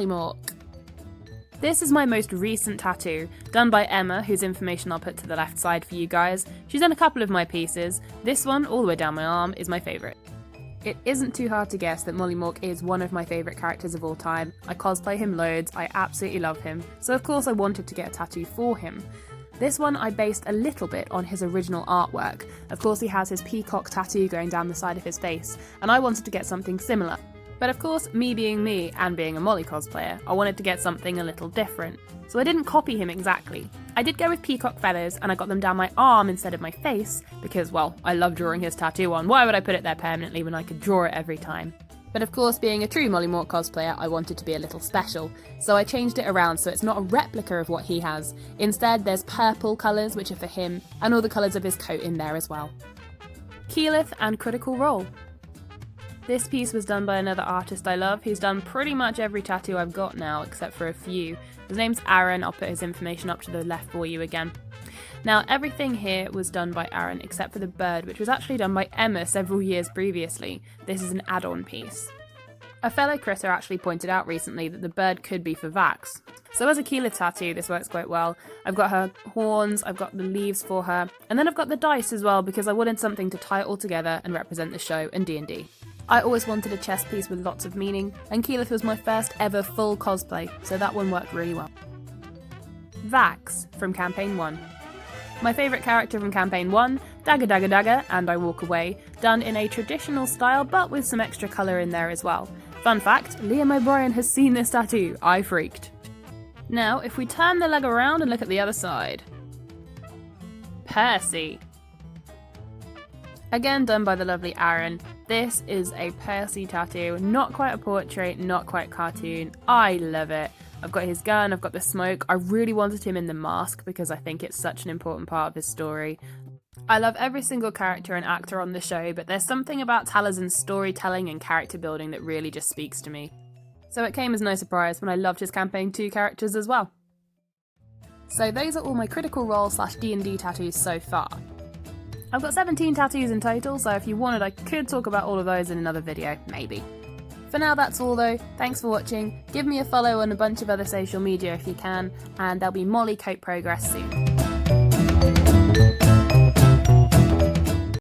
Mollymork. This is my most recent tattoo, done by Emma, whose information I'll put to the left side for you guys. She's done a couple of my pieces. This one, all the way down my arm, is my favourite. It isn't too hard to guess that Mollymork is one of my favourite characters of all time. I cosplay him loads, I absolutely love him, so of course I wanted to get a tattoo for him. This one I based a little bit on his original artwork. Of course he has his peacock tattoo going down the side of his face, and I wanted to get something similar. But of course, me being me and being a Molly cosplayer, I wanted to get something a little different. So I didn't copy him exactly. I did go with peacock feathers and I got them down my arm instead of my face because, well, I love drawing his tattoo on. Why would I put it there permanently when I could draw it every time? But of course, being a true Mollymork cosplayer, I wanted to be a little special. So I changed it around so it's not a replica of what he has. Instead, there's purple colours, which are for him, and all the colours of his coat in there as well. Keyleth and Critical Role. This piece was done by another artist I love. He's done pretty much every tattoo I've got now, except for a few. His name's Aaron. I'll put his information up to the left for you again. Now, everything here was done by Aaron, except for the bird, which was actually done by Emma several years previously. This is an add-on piece. A fellow critter actually pointed out recently that the bird could be for Vax. So as a Keyleth tattoo, this works quite well. I've got her horns, I've got the leaves for her, and then I've got the dice as well because I wanted something to tie it all together and represent the show and D&D. I always wanted a chess piece with lots of meaning, and Keyleth was my first ever full cosplay, so that one worked really well. Vax from Campaign 1. My favourite character from Campaign 1, Dagger Dagger Dagger and I Walk Away, done in a traditional style but with some extra colour in there as well. Fun fact, Liam O'Brien has seen this tattoo, I freaked. Now, if we turn the leg around and look at the other side. Percy. Again done by the lovely Aaron. This is a Percy tattoo, not quite a portrait, not quite cartoon. I love it. I've got his gun, I've got the smoke. I really wanted him in the mask because I think it's such an important part of his story. I love every single character and actor on the show, but there's something about Taliesin's storytelling and character building that really just speaks to me. So it came as no surprise when I loved his Campaign 2 characters as well. So those are all my Critical Role / D&D tattoos so far. I've got 17 tattoos in total, so if you wanted I could talk about all of those in another video, maybe. For now that's all though, thanks for watching, give me a follow on a bunch of other social media if you can, and there'll be Molly coat progress soon.